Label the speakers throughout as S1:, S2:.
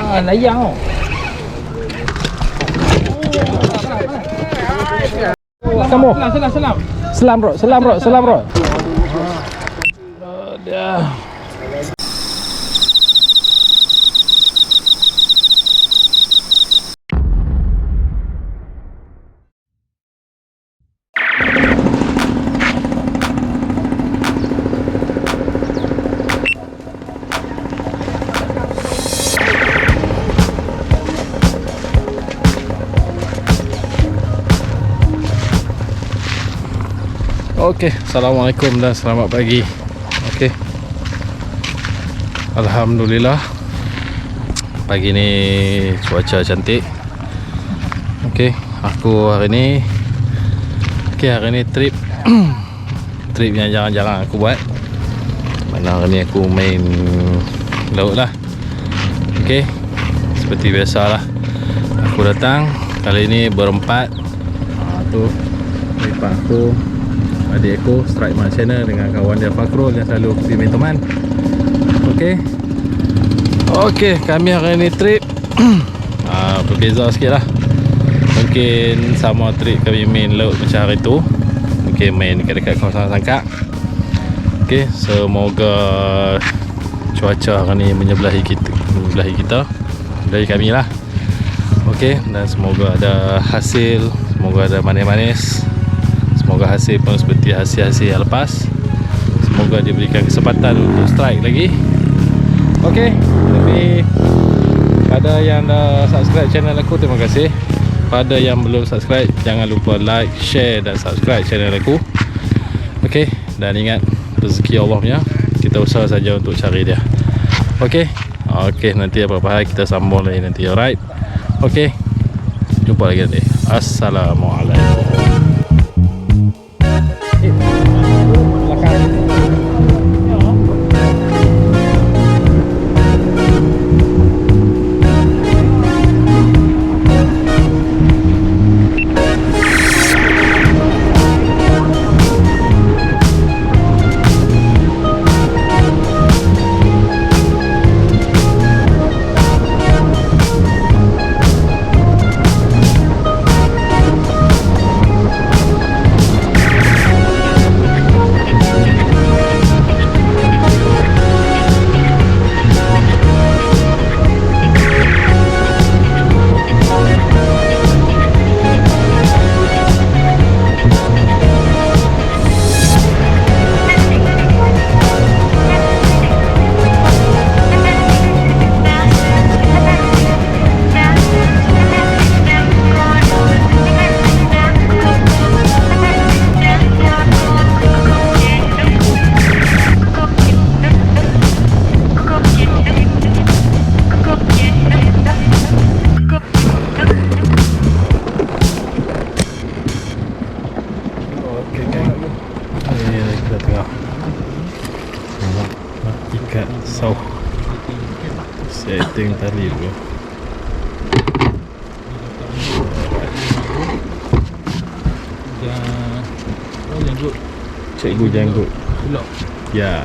S1: layang tau. Kamu. Selam bro. Dah. Okey, Assalamualaikum dan selamat pagi. Okey, Alhamdulillah pagi ni cuaca cantik. Okey, aku hari ni trip trip yang jarang-jarang aku buat. Mana hari ni aku main laut lah. Okey, seperti biasalah aku datang kali ni berempat. Tu lipat aku, adik aku Strike Mat Channel dengan kawan dia Fakrul yang selalu pergi main teman. Okey, kami hari ni trip berbeza sikit lah. Mungkin sama trip kami main laut macam hari tu, mungkin main dekat-dekat kawasan Sangkak. Okey, semoga cuaca hari ni menyebelahi kita, dari kami lah. Okey, dan semoga ada hasil, semoga ada manis-manis. Semoga hasil pun seperti hasil-hasil yang lepas. Semoga diberikan kesempatan untuk strike lagi. Okey, jadi pada yang dah subscribe channel aku, terima kasih. Pada yang belum subscribe, jangan lupa like, share dan subscribe channel aku. Okey, dan ingat rezeki Allah punya, kita usaha saja untuk cari dia. Okey, nanti apa-apa hal kita sambung lagi nanti. Alright. Okey, jumpa lagi nanti. Assalamualaikum. So setting tali dulu. Janggut. Cikgu janggut. Ya.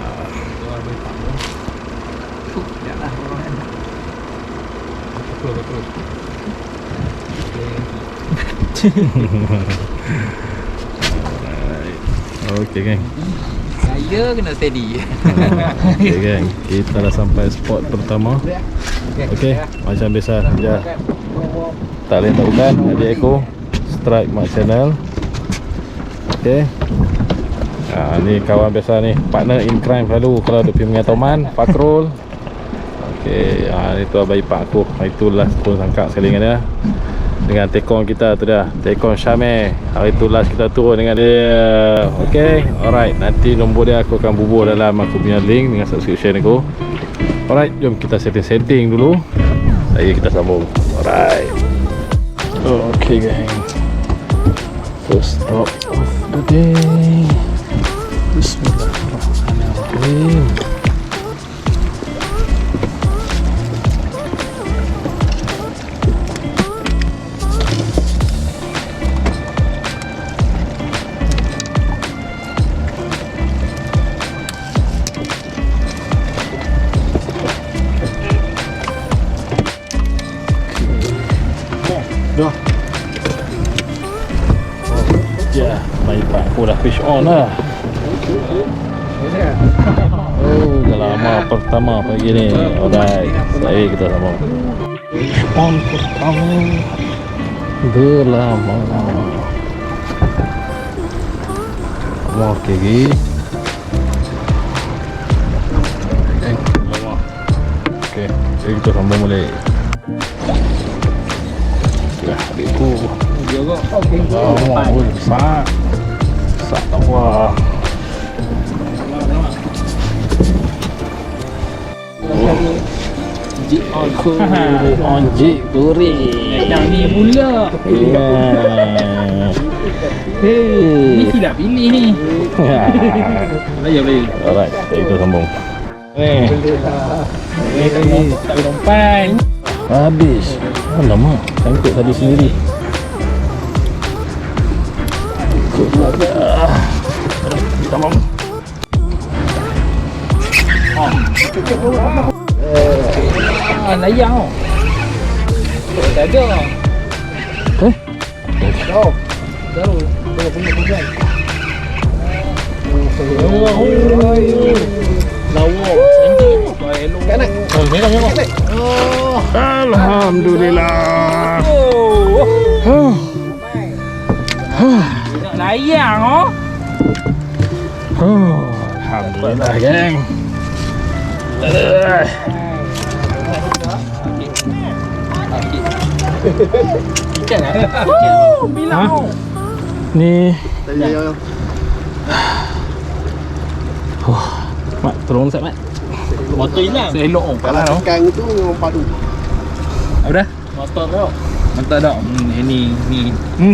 S1: Betul. Okey geng.
S2: Saya kena steady.
S1: Okey geng, kita dah sampai spot pertama. Okey, macam biasa je. Tak lain tak bukan adik aku Strike Mat Channel. Okey. Ni kawan biasa ni, partner in crime selalu kalau dia pergi dengan teman, Fakrul. Okey, ni tu abang ipar aku. Itu last pun sangkak sekali dengan dia. Dengan tekong kita tu dah, tekong Syameh. Hari tu last kita turun dengan dia. Okey, alright. Nanti nombor dia aku akan bubur dalam aku punya link dengan subscription aku. Alright, jom kita setting dulu. Lagi kita sambung. Alright. Okey gang, first stop of the day. Bismillahirrahmanirrahim.
S3: Dah.
S1: Ya, baik pak. Aku dah fish on lah. Oh, dah lama pertama pagi ni. Alright, saya kita sambung. Fish on pertama. Dah lama. Okey lagi. Lama. Okey, jadi kita sambung balik. Ya, adikku.
S2: Okey.
S1: Lama, besar. Besar tak wah.
S2: Jik on.
S1: Onjik goreng.
S2: Yang ni pula. Ni tidak pilih ni. Bayar beli.
S1: Alright, kita sambung.
S2: Tak lompat.
S1: Habis. Alamak, sangkut tadi sendiri. Sambung.
S2: Layang tau. Tak ada.
S1: Eh?
S2: Baru. Punya. Lawak. Kanak.
S1: Alhamdulillah.
S2: Layang oh.
S1: Alhamdulillah, geng.
S2: Ikan ada. Bilang.
S1: Ni. Mat, tolong Mat. Mat.
S2: Motor hilang. Selok oh.
S3: Kalau ikan itu memang padu.
S2: Apa dah? Motor kau. Motor dah. Ni.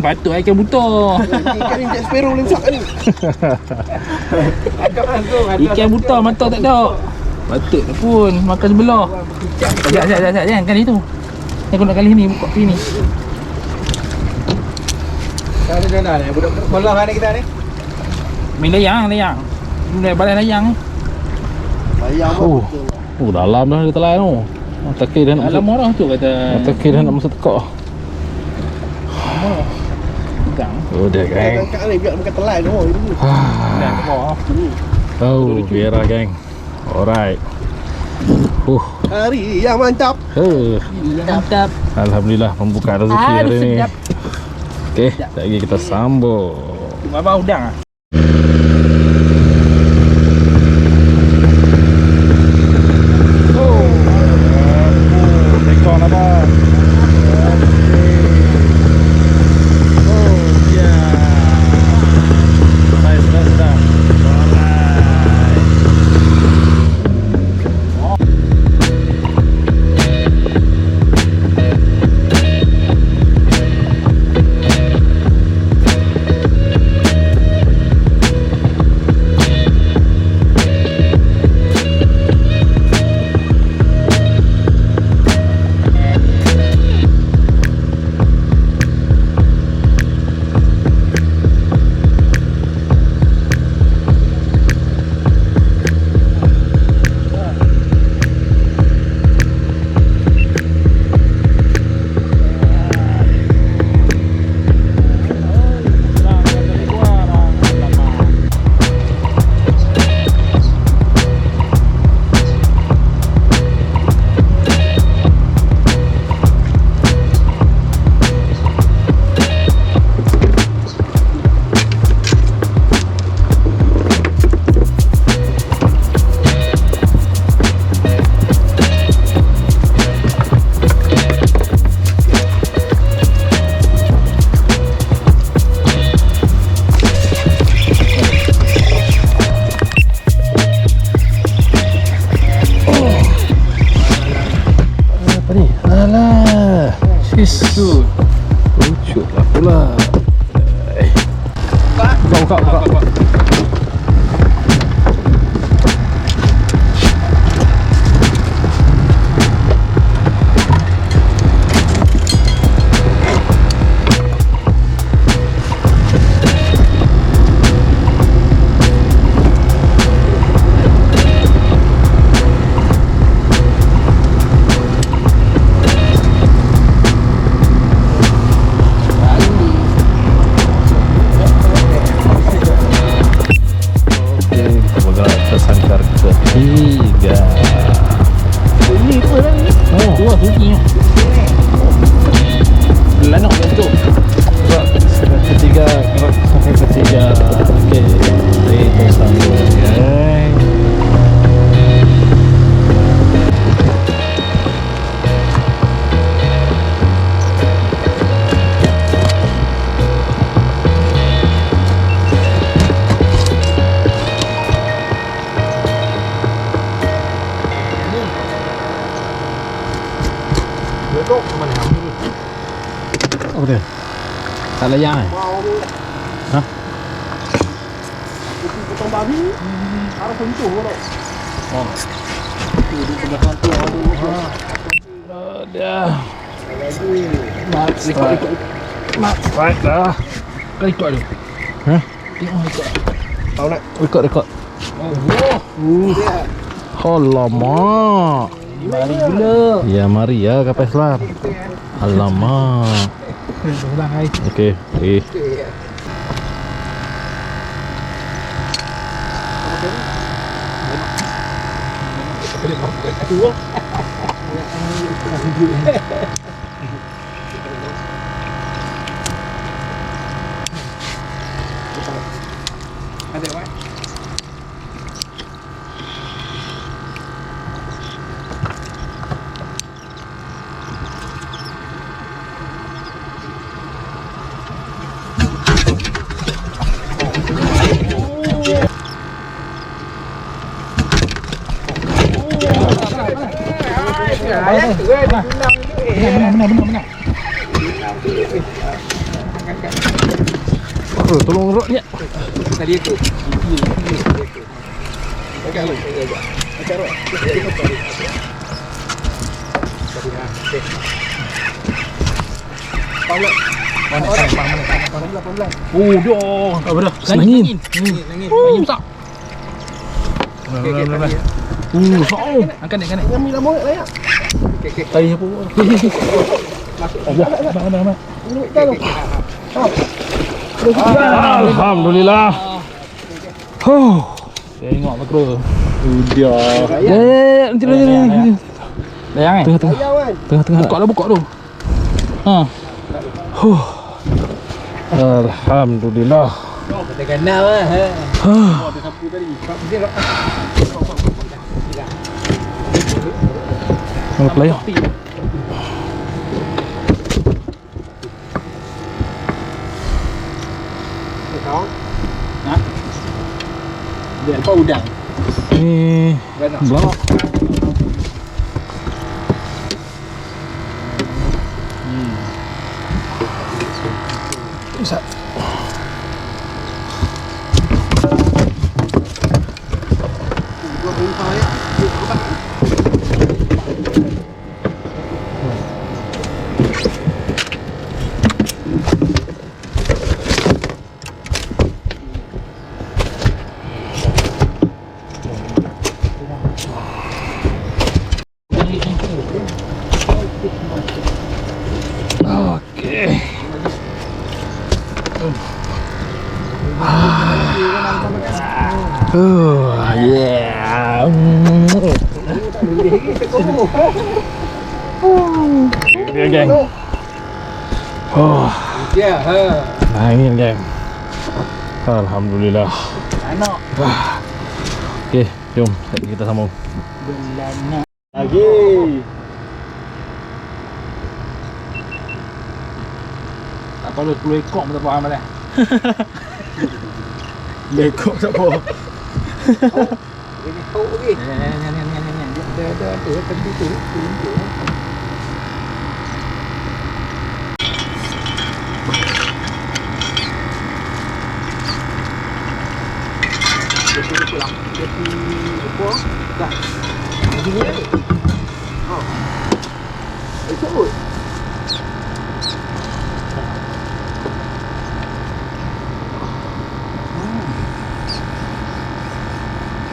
S2: Patut ikan buta.
S3: Ikan ni Jack Sparrow lensak ni.
S2: Ikan buta mata tak ada. Patut pun makan sebelah. Sekejap. Jangan kali tu. Aku nak kali ni buka sini. Dah ni budak sekolah kan kita ni. Main layang. Mulai balik layang.
S3: Layang
S1: Oh. Dalam dah dia telan tu. Takir dah nak
S2: Alam orang tu kata.
S1: Takir dah nak masuk tekak.
S2: Pegang.
S1: Oh, dia geng.
S3: Kat ni biar makan telan tu.
S2: Dah ke bawah.
S1: Oh, biar lah geng. Alright.
S3: Hari yang mantap.
S2: Mantap.
S1: Alhamdulillah membuka rezeki hari ni.
S2: Sedap.
S1: Okey, lagi kita sambung.
S2: Baba udang ah.
S1: Tekon apa? Oh, ya. Sedap. Isu. Luculah pula. Buka. Oh,
S2: Tu lah suki. Lanok bentuk.
S1: ketiga, gerak sampai ketiga. Okey, itu sambung guys. Apa dia? Tak layak eh? Hah?
S3: Potong babi. Arah sentuh kau.
S2: Oh.
S3: Di sebelah kantu ada.
S1: Dia.
S2: Mak, ikut.
S1: Mak, right dah.
S2: Kau ikut tu.
S1: Hah?
S2: Tengok ikut.
S3: Tahu nak?
S1: Rekod.
S2: Oh.
S1: Alamak.
S2: Mari gula.
S1: Ya mari ya kapal selam. Alamak.
S2: Ulang hai.
S1: Okey.
S2: Ada apa? Benar.
S1: Oh, tolong rok ni.
S2: Tadi itu.
S3: Agak lu. Agak roh. Tahu nak? Pelan-pelan.
S2: Oh, dah. Tak apa dah.
S1: Senangin.
S2: Angin besar. Soal. Angkat.
S3: Yang mila mongat layak.
S2: Tadi apa? Abang.
S3: Ini tahu.
S1: Alhamdulillah. Huh.
S2: Tengok makro.
S1: Udah. Ya, nanti.
S2: Layang eh?
S1: Tengah.
S3: Ayam kan.
S2: Buka tu. Ha.
S1: Huh. Alhamdulillah.
S2: Kita kenal lah.
S1: Huh. Mana player?
S3: Tahu.
S2: Dia apa udang?
S1: Ni blok. Bisa.
S3: Dua ringkau ya.
S1: Okey. Yeah. Dia geng. Oh,
S2: Ya, ha.
S1: angin geng. Alhamdulillah.
S2: Anak.
S1: Okey, jom kita sambung.
S2: Belana.
S3: Lagi.
S2: Tak perlu 10 ekor pun tak faham dah.
S1: Lekok siapa?
S2: Ini kau ni. Ni. Ada tepi tu.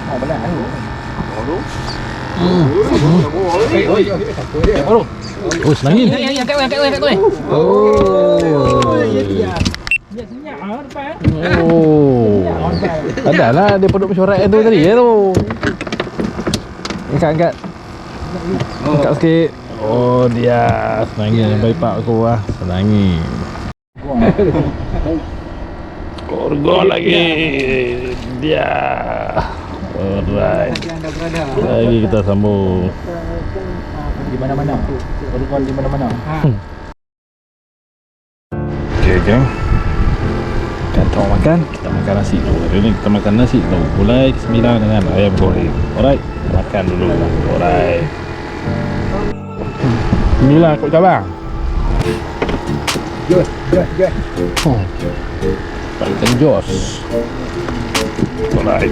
S2: Oh, benar.
S1: Oh, senangin.
S2: Angkat kau.
S1: Oh.
S2: Dia senyap depan.
S1: Oh. Adalah dia produk mesyuarat tu tadi ya tu. Angkat. Dekat sikit. Oh dia senangnya baik pak aku lah. Senangi. Korgo lagi. Dia. Alright. Lagi kita sambung.
S2: Di mana-mana. Kau di mana-mana.
S1: Okay geng, kita makan. Kita makan nasi dulu. Hari ni kita makan nasi dulu. Mulai 9 dengan ayam goreng. Alright, makan dulu. Alright. Inilah kot cabang.
S3: Jos.
S1: Ikan Jos. Alright.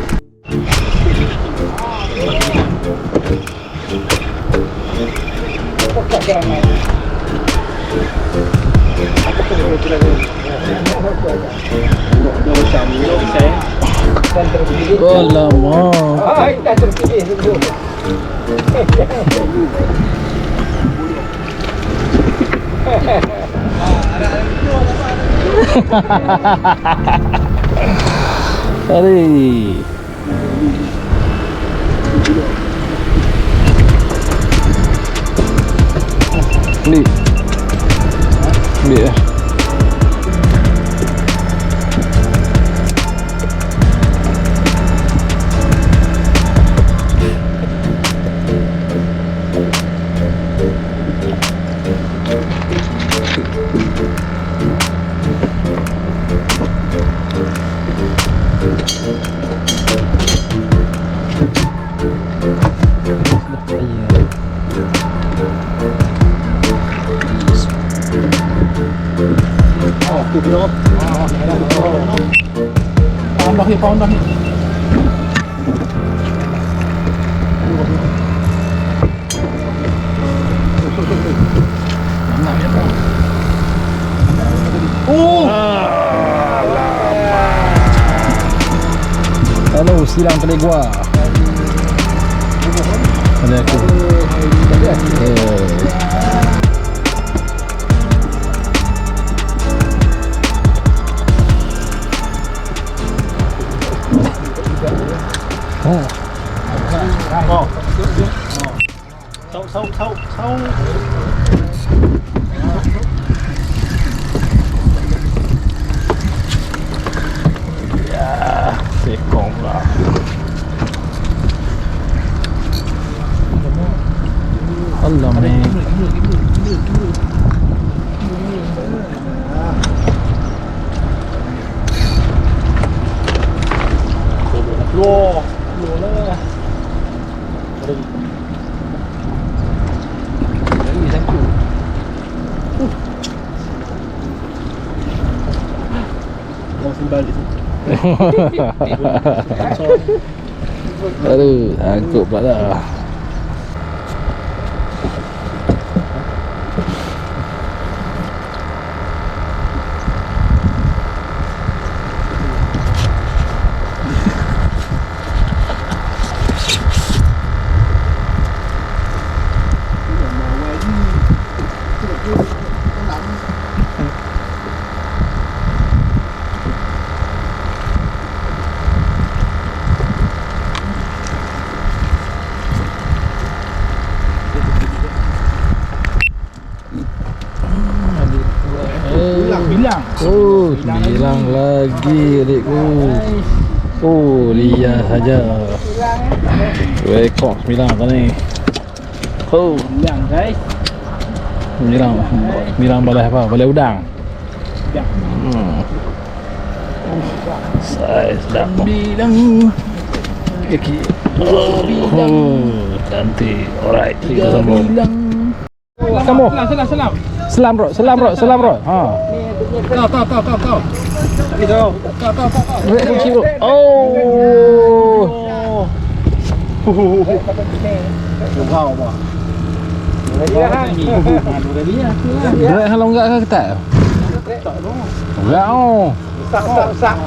S1: Alamak.
S3: Dah terpilih dulu.
S1: Hari. Ambil lah.
S2: Pound dah ni.
S1: Hello, silang kedai gua. Ada aku.
S2: Sau.
S1: Ya, sekong lah. Allah ni.
S2: Keluar lah.
S1: Aduh, angkut pula dah.
S2: Bilang.
S1: Oh, bilang lagi adikku. Oh, liar saja. Rekod 9 kan ni. Oh,
S2: Bilang guys.
S1: 9 balai apa? Balai udang. Saya sedap.
S2: Bilang.
S1: Kaki. Oh, cantik. Alright, kita sambung.
S2: Bilang.
S1: Sambung.
S2: Salam.
S1: Selam bro. Ha.
S2: Kau.
S1: Oh. Berat kalau enggak ke ketat? Enggak oh.
S3: Sak.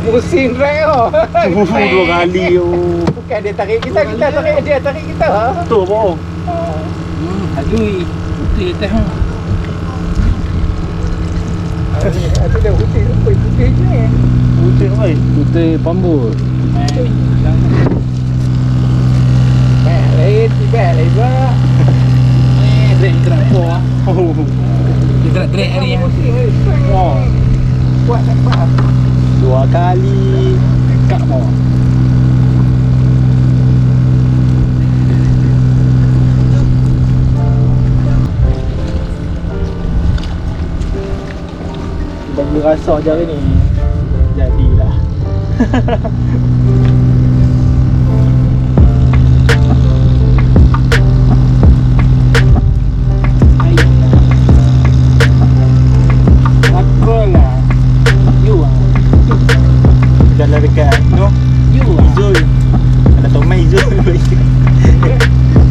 S3: Musim rek oh.
S2: 2 kali
S3: Bukan dia tarik kita tarik dia tarik kita.
S2: tu bohong. Adui. Putih teh.
S3: Ada dah putih je ni.
S2: Putih oi.
S1: Putih pambut.
S3: Lain lain, tiba lain pula.
S2: Drag kita nak pour lah. Kita nak drag hari ni.
S3: Wah. Kuat dapat.
S4: 2 kali kat bawah. Bagi rasa je hari ni. Jadilah. Apalah. You ah. Jalan dekat no. You ah. Zul. Ada Tomai Zul.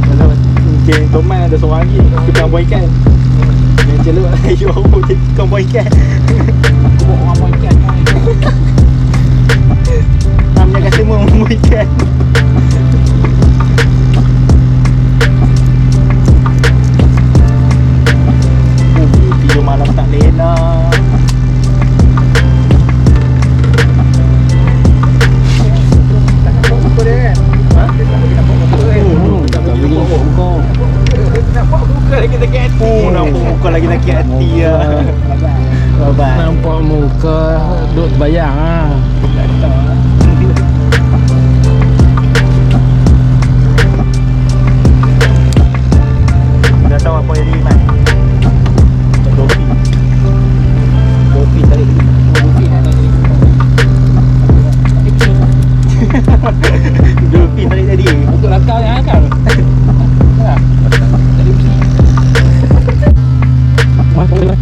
S4: Kalau mungkin Tomai ada seorang lagi tukang buat ikan. Yang celuk you dia tukang buat ikan.
S2: Aku bawa orang buat ikan.
S4: Namanya kat semua buat ikan. Tidur malam tak lena. Nampak muka lagi sakit hati ya. Bye.
S2: Nampak muka duk bayang ah.
S4: Dah tahu apa yang diiman. Dolphin. Dolphin tadi. Dolphin tadi.
S2: Untuk lakar yang akal. Ha. Tadi mesti. Wah, boleh.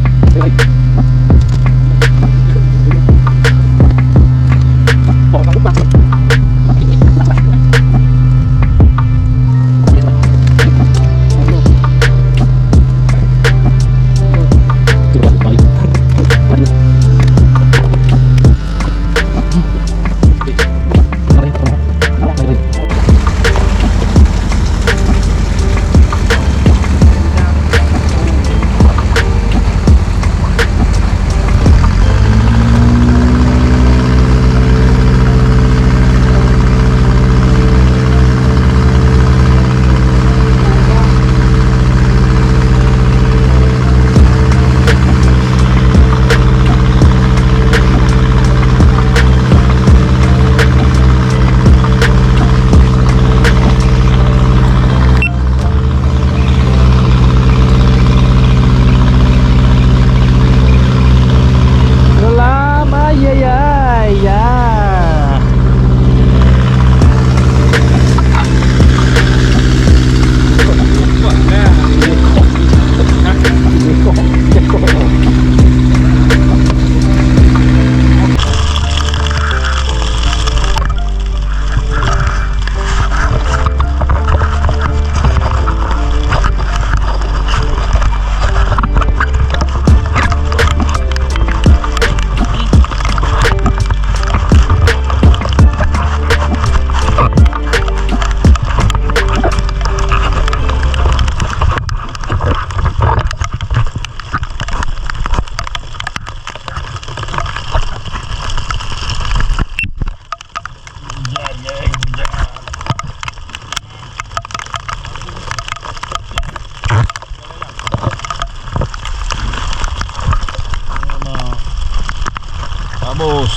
S1: Bos.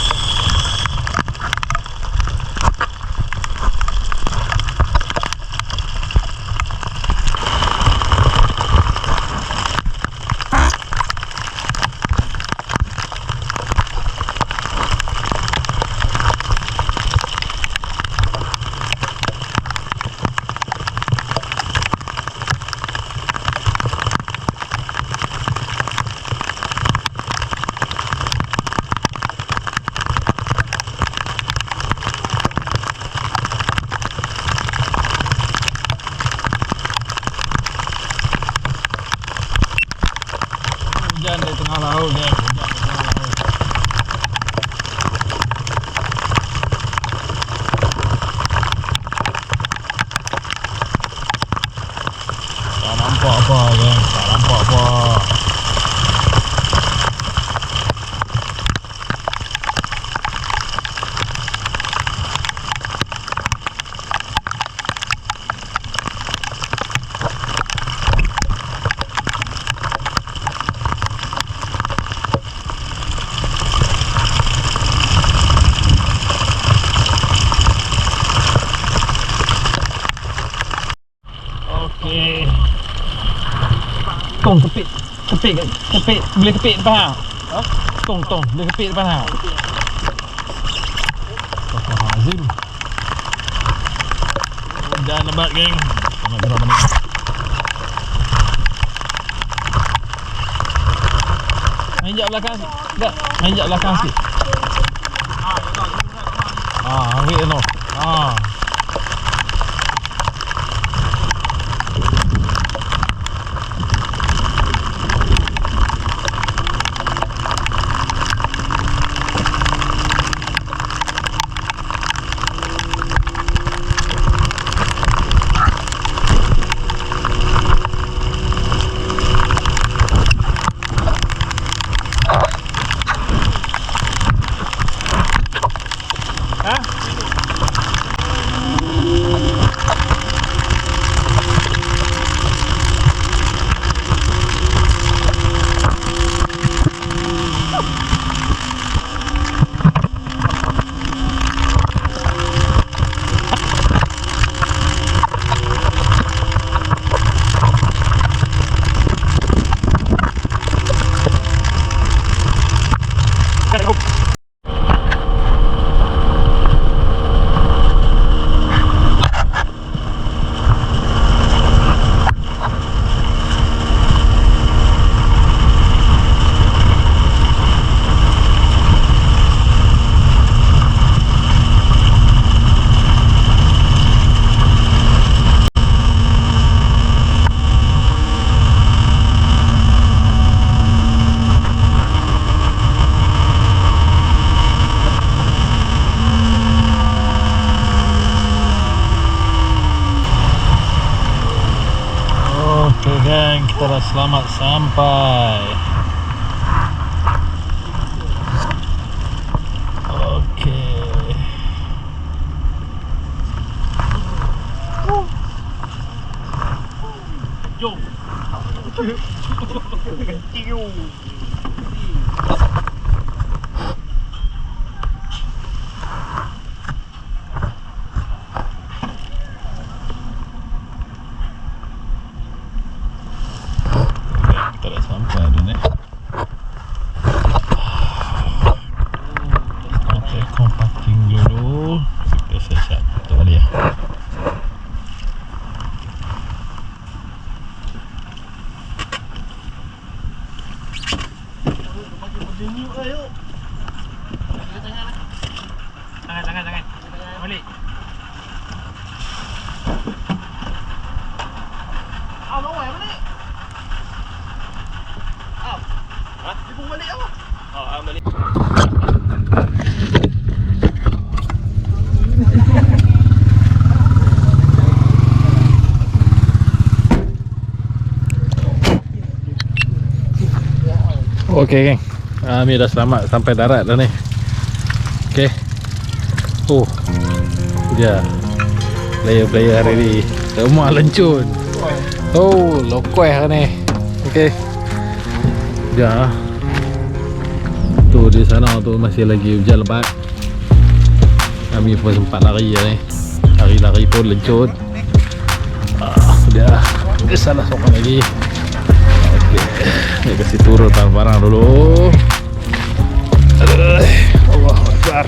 S1: Hujan di tengah laut ni. Tak nampak apa kan? Tak nampak apa.
S2: Tong kepit. Kepit. Boleh kepit depan hang. Ha? Tong, boleh kepit depan hang. Azim. Dah nampak geng. Tengok berapa ni. Injak belakang sikit. Tak, injak belakang sikit. Ambil tu. Geng, kita dah selamat sampai. Okey. Jom. Kita dah sampai dah ni. Kita compacting dulu. Kita set tu dia. Tangan. Balik. Lawai balik. Dia pun balik apa? Balik.
S1: Okey geng, Amir dah selamat sampai darat dah ni. Okey. Dia player hari ni semua lencun. Lokoi hari ni. Okey. Dia tu di sana tu masih lagi hujan lebat. Kami pun sempat lari ni. Lari pun lencun. Dia salah seorang lagi. Okey. Ni kasi turun barang dulu. Allahu Akbar.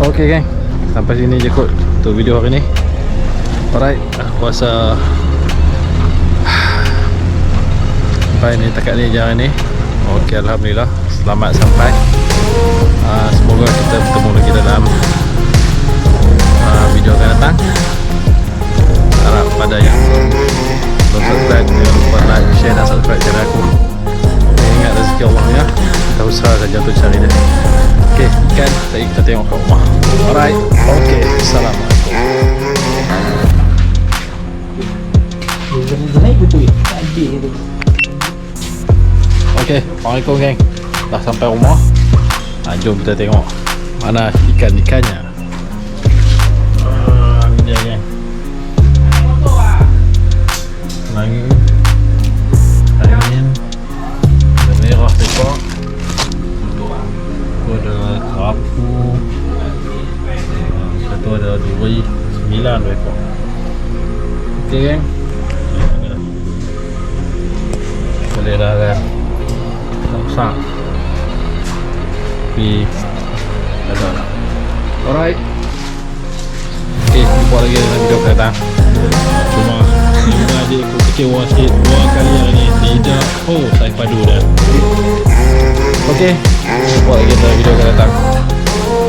S1: Okey geng, sampai sini je kot untuk video hari ni. Alright, aku rasa sampai ni takat ni je hari ni. Okey, alhamdulillah selamat sampai. Semoga kita bertemu lagi dalam video akan datang. Harap pada yang belum subscribe, jangan lupa like, share dan subscribe channel aku. Ingat rezeki Allah ya, kita usaha saja untuk cari dia. Okey, ikan tadi kita tengok kat rumah. Alright, okey, assalamualaikum. Okey, assalamualaikum geng. Dah sampai rumah. Jom kita tengok mana ikan-ikannya. Ni dia geng. Lagi angin boleh lah kan. Tak usah. Tapi dah tahu lah. Alright. Okay, jumpa lagi dalam video akan datang. Cuma adik aku kecewa sikit 2 kali hari ni. Tidak. Oh, saya padu dah. Okay, jumpa lagi dalam video akan datang.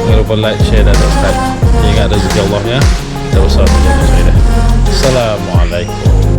S1: Jangan lupa like, share dan subscribe. Ingat rezeki Allah ya. Tak usah menjaga saya dah. Assalamualaikum.